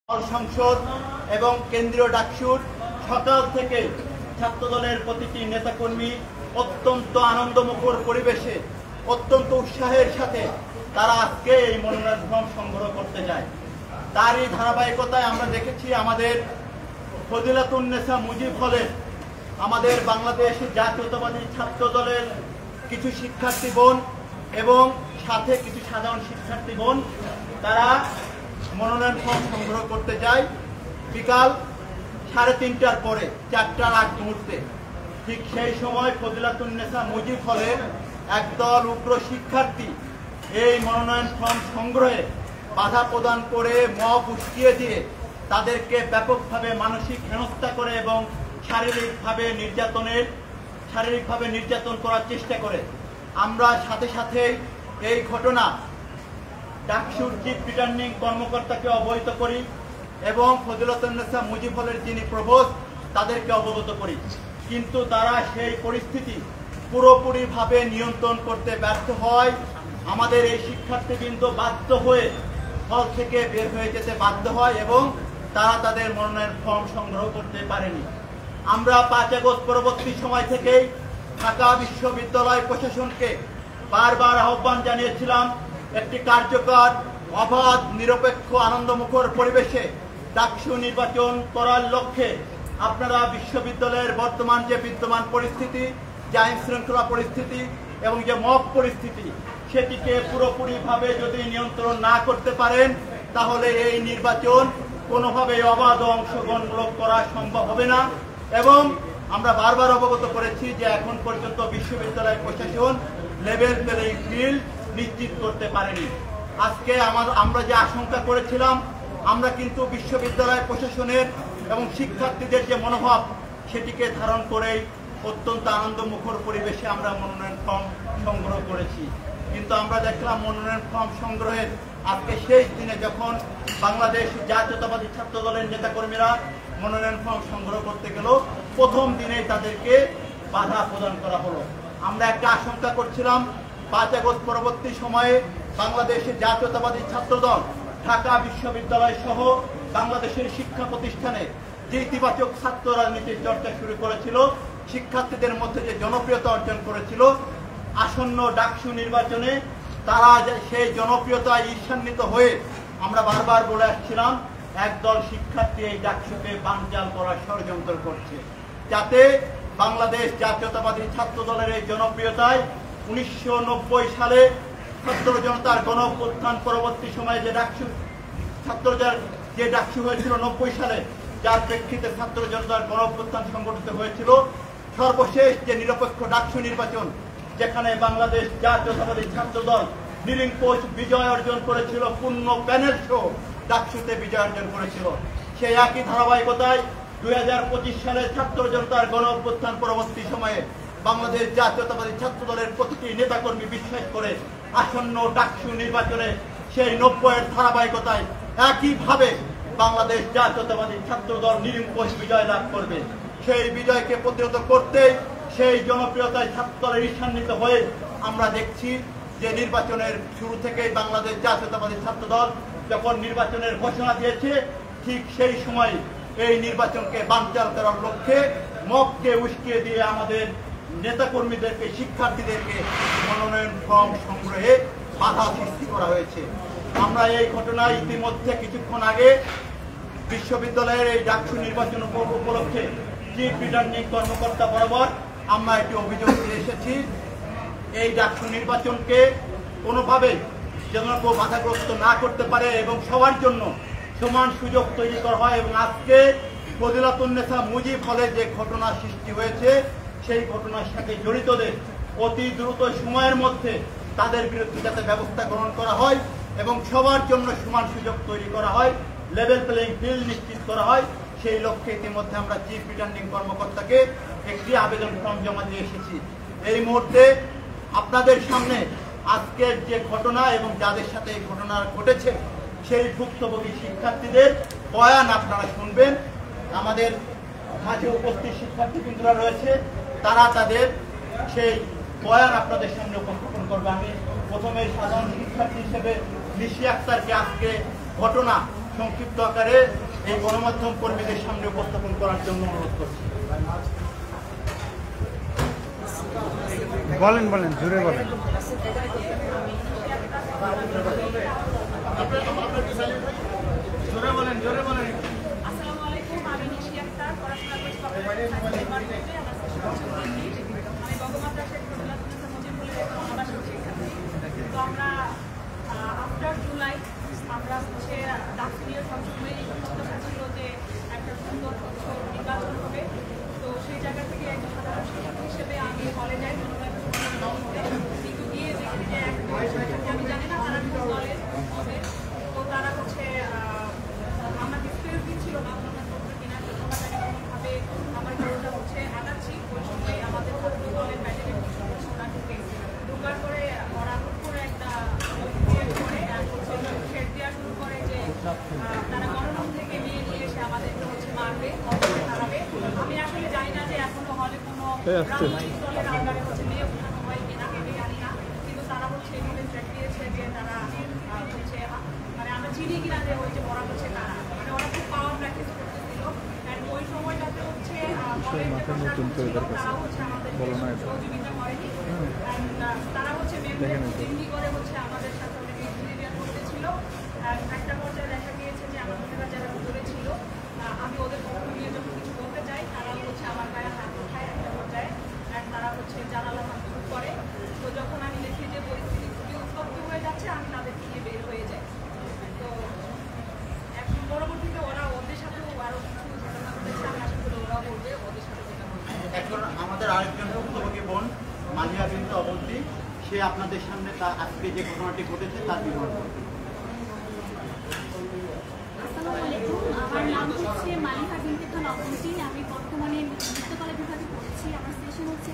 সংসদ এবং কেন্দ্রীয় ডাকসুর সকাল থেকে ছাত্রদলের প্রতিটি নেতাকর্মী অত্যন্ত আনন্দমুখর পরিবেশে অত্যন্ত উৎসাহের সাথে তারা আজকে এই মনোনয়ন ফর্ম সংগ্রহ করতে যায়। তারই ধারাবাহিকতায় আমরা দেখেছি আমাদের ফজিলাতুন্নেসা মুজিব হলে আমাদের বাংলাদেশ জাতীয়তাবাদী ছাত্র দলের কিছু শিক্ষার্থী বোন এবং সাথে কিছু সাধারণ শিক্ষার্থী বোন তারা মনোনয়ন ফর্ম সংগ্রহ করতে যায় বিকাল 3:30টার পরে 4টার আগ মুহূর্তে। ঠিক সেই সময় ফজিলাতুন্নেসা মুজিব হলে একদল উগ্র শিক্ষার্থী এই মনোনয়ন ফর্ম সংগ্রহে বাধা প্রদান করে মব উস্কিয়ে দিয়ে তাদেরকে ব্যাপকভাবে মানসিক হেনস্থা করে এবং শারীরিকভাবে নির্যাতন করার চেষ্টা করে। আমরা সাথে সাথে এই ঘটনা ডাকসুর চিফ রিটার্নিং কর্মকর্তাকে অবহিত করি এবং ফজিলাতুন্নেসা মুজিব হলের যিনি প্রভোস্ট তাদেরকে অবগত করি, কিন্তু তারা সেই পরিস্থিতি পুরোপুরিভাবে নিয়ন্ত্রণ করতে ব্যর্থ হয়। আমাদের এই শিক্ষার্থীবৃন্দ বাধ্য হয়ে হল থেকে বের হয়ে যেতে বাধ্য হয় এবং তারা তাদের মনোনয়ন ফর্ম সংগ্রহ করতে পারেনি। আমরা 5 আগস্ট পরবর্তী সময় থেকেই ঢাকা বিশ্ববিদ্যালয় প্রশাসনকে বারবার আহ্বান জানিয়েছিলাম একটি কার্যকর, অবাধ, নিরপেক্ষ, আনন্দমুখর পরিবেশে ডাকসু নির্বাচন করার লক্ষ্যে আপনারা বিশ্ববিদ্যালয়ের বর্তমান যে বিদ্যমান পরিস্থিতি, যে আইন শৃঙ্খলা পরিস্থিতি এবং যে মব পরিস্থিতি, সেটিকে পুরোপুরিভাবে যদি নিয়ন্ত্রণ না করতে পারেন তাহলে এই নির্বাচন কোনোভাবে অবাধ অংশগ্রহণমূলক করা সম্ভব হবে না। এবং আমরা বারবার অবগত করেছি যে এখন পর্যন্ত বিশ্ববিদ্যালয় প্রশাসন লেভেল প্লেইং ফিল্ড নিশ্চিত করতে পারেনি। আজকে আমরা যে আশঙ্কা করেছিলাম, আমরা কিন্তু বিশ্ববিদ্যালয় প্রশাসনের এবং শিক্ষার্থীদের যে মনোভাব সেটিকে ধারণ করেই অত্যন্ত আনন্দমুখর পরিবেশে আমরা মনোনয়ন ফর্ম সংগ্রহ করেছি। কিন্তু আমরা দেখলাম মনোনয়ন ফর্ম সংগ্রহের আজকে শেষ দিনে যখন বাংলাদেশ জাতীয়তাবাদী ছাত্র দলের নেতাকর্মীরা মনোনয়ন ফর্ম সংগ্রহ করতে গেল, প্রথম দিনেই তাদেরকে বাধা প্রদান করা হলো। আমরা একটা আশঙ্কা করছিলাম 5 আগস্ট পরবর্তী সময়ে বাংলাদেশের জাতীয়তাবাদী ছাত্র দল ঢাকা বিশ্ববিদ্যালয় সহ বাংলাদেশের শিক্ষা প্রতিষ্ঠানে যে ইতিবাচক ছাত্র রাজনীতির চর্চা শুরু করেছিল, শিক্ষার্থীদের মধ্যে যে জনপ্রিয়তা অর্জন করেছিল, আসন্ন ডাকসু নির্বাচনে তারা সেই জনপ্রিয়তায় ঈর্ষান্বিত হয়ে আমরা বারবার বলে আসছিলাম একদল শিক্ষার্থী এই ডাকসুকে বানচাল করার ষড়যন্ত্র করছে, যাতে বাংলাদেশ জাতীয়তাবাদী ছাত্র দলের এই জনপ্রিয়তায় 1990 সালে ছাত্র জনতার গণঅভ্যুত্থান পরবর্তী সময়ে যে ডাকসু হয়েছিল 90 সালে, যার প্রেক্ষিতে ছাত্র জনতার গণঅভ্যুত্থান সংগঠিত হয়েছিল, সর্বশেষ যে নিরপেক্ষ ডাকসু নির্বাচন যেখানে বাংলাদেশ জাতীয়তাবাদী ছাত্র দল নিরঙ্কুশ বিজয় অর্জন করেছিল, পূর্ণ প্যানেল সহ ডাকসুতে বিজয় অর্জন করেছিল, সেই একই ধারাবাহিকতায় 2025 সালে ছাত্র জনতার গণঅভ্যুত্থান পরবর্তী সময়ে বাংলাদেশ জাতীয়তাবাদী ছাত্র দলের প্রতিটি নেতাকর্মী বিশ্বাস করে আসন্ন ডাকসু নির্বাচনে সেই 90-এর ধারাবাহিকতায় একইভাবে বাংলাদেশ জাতীয়তাবাদী ছাত্র দল নিরঙ্কুশ বিজয় লাভ করবে। সেই বিজয়কে প্রতিহত করতে সেই জনপ্রিয়তায় ছাত্র দলের ঈর্ষান্বিত হয়ে আমরা দেখছি যে নির্বাচনের শুরু থেকেই বাংলাদেশ জাতীয়তাবাদী ছাত্র দল যখন নির্বাচনের ঘোষণা দিয়েছে, ঠিক সেই সময় এই নির্বাচনকে বানচাল করার লক্ষ্যে মবকে উস্কিয়ে দিয়ে আমাদের নেতাকর্মীদেরকে, শিক্ষার্থীদেরকে মনোনয়ন ফর্ম সংগ্রহে বাধা সৃষ্টি করা হয়েছে। আমরা এই ঘটনায় ইতিমধ্যে কিছুক্ষণ আগে বিশ্ববিদ্যালয়ের এই ডাকসু নির্বাচন উপলক্ষে চিফ রিটার্নিং কর্মকর্তা বরাবর আমরা একটি অভিযোগ দিয়ে এসেছি। এই ডাকসু নির্বাচনকে কোনোভাবে যেন কেউ বাধাগ্রস্ত না করতে পারে এবং সবার জন্য সমান সুযোগ তৈরি করা হয়। এবং আজকে ফজিলাতুন্নেসা মুজিব হলে যে ঘটনা সৃষ্টি হয়েছে, সেই ঘটনার সাথে জড়িতদের অতি দ্রুত সময়ের মধ্যে তাদের বিরুদ্ধে যাতে ব্যবস্থা গ্রহণ করা হয় এবং সবার জন্য সমান সুযোগ তৈরি করা হয়, লেভেল প্লেইং ফিল্ড নিশ্চিত করা হয়, সেই লক্ষ্যে ইতিমধ্যে আমরা চিফ রিটার্নিং কর্মকর্তাকে একটি আবেদন ফর্ম জমা দিয়ে এসেছি। এই মুহূর্তে আপনাদের সামনে আজকের যে ঘটনা এবং যাদের সাথে এই ঘটনা ঘটেছে সেই ভুক্তভোগী শিক্ষার্থীদের বয়ান আপনারা শুনবেন। আমাদের মাঝে উপস্থিত শিক্ষার্থীবৃন্দরা রয়েছে, তারা তাদের সেই বয়ান আপনাদের সামনে উপস্থাপন করবে। আমি প্রথমে সাধারণ শিক্ষার্থী হিসেবে নিশি আক্তারকে আজকে ঘটনা সংক্ষিপ্ত আকারে এই গণমাধ্যম কর্মীদের সামনে উপস্থাপন করার জন্য অনুরোধ করছি। বলেন বলেন, জোরে বলেন। জোরে বলেন, জোরে বলেন। আসসালামু আলাইকুম, আমি নিশি আক্তার, পড়াশোনা করছি ডিপার্টমেন্টে। আমার সেশন হচ্ছে 3 আমি বঙ্গমাদ্রাসার ফজিলাতুন্নেসা মুজিবুলের আবাসিক শিক্ষার্থী। তো আমরা আফটার জুলাই আমরা হচ্ছে ডাকসুনিয়র সবসময় প্রত্যাশা ছিল যে একটা সুন্দর নির্বাচন হবে। তো সেই জায়গা থেকে একজন সাধারণ শিক্ষার্থী হিসেবে আমি হলে যাই কিন্তু গিয়ে দেখি যে আমি জানি না তারা কোন দলের হবে। তো তারা হচ্ছে আমার ডিসপ্লেস দিচ্ছিল না প্রমাণপত্র কেনার জন্য ভাবে আমার কাজটা হচ্ছে আনাচ্ছি। ওই সময় আমাদের ছাত্র দলের ব্যাটারি ওরা ঢোকার পরে ওরা করে একটা করে শেড দেওয়া শুরু করে যে তারা গণরুম থেকে নিয়ে এসে আমাদেরকে হচ্ছে মারবে, হারাবে। আমি আসলে জানি না যে এখনো হলে কোনো রাজনৈতিক দলের আন্ডারে হচ্ছে মেয়ে উঠানো হয় কিনা, এটা জানি না। কিন্তু তারা হচ্ছে এভাবে থ্রেট দিয়েছে যে তারা হচ্ছে মানে আমরা চিনি কিনা যে ওই যে ওরা হচ্ছে তারা মানে ওরা খুব পাওয়ার প্র্যাকটিস করতেছিল। অ্যান্ড ওই সময়টাতে হচ্ছে তারা হচ্ছে আমাদের সহযোগিতা করেনি। তারা হচ্ছে মেমরি করে হচ্ছে আমাদের সাথে অনেক বিহেভিয়ার করতেছিল। একটা পর্যায়ে দেখা গিয়েছে যে আমাদের যারা ভিতরে ছিল আমি ওদের পক্ষ নিয়ে যখন কিছু বলতে চাই তারা হচ্ছে আমার গায়ে হাত ওঠায় একটা পর্যায়ে। অ্যান্ড তারা হচ্ছে জানালা ভাঙচুর করে। তো যখন আমি দেখি যে পরিস্থিতি খুবই উত্তপ্ত হয়ে যাচ্ছে আমি তাদেরকে নিয়ে বের হয়ে যাই। তো এখন পরবর্তীতে ওরা ওদের সাথেও আরো কিছু ঘটনা ঘটেছে, আমি আশা করি ওরাও বলবে ওদের সাথে যেটা বলবে। এখন আমাদের আরেকজন ভুক্তভোগী বোন মালিয়া বিনতে অবন্তী, সে আপনাদের সামনে তা আজকে যে ঘটনাটি ঘটেছে তার বিবরণ করবে। আসসালামু আলাইকুম, আমার নাম হচ্ছে মালিহা বিনতে অবন্তী। আমি বর্তমানে নৃত্যকলা বিভাগে পড়ছি। আমার সেশন হচ্ছে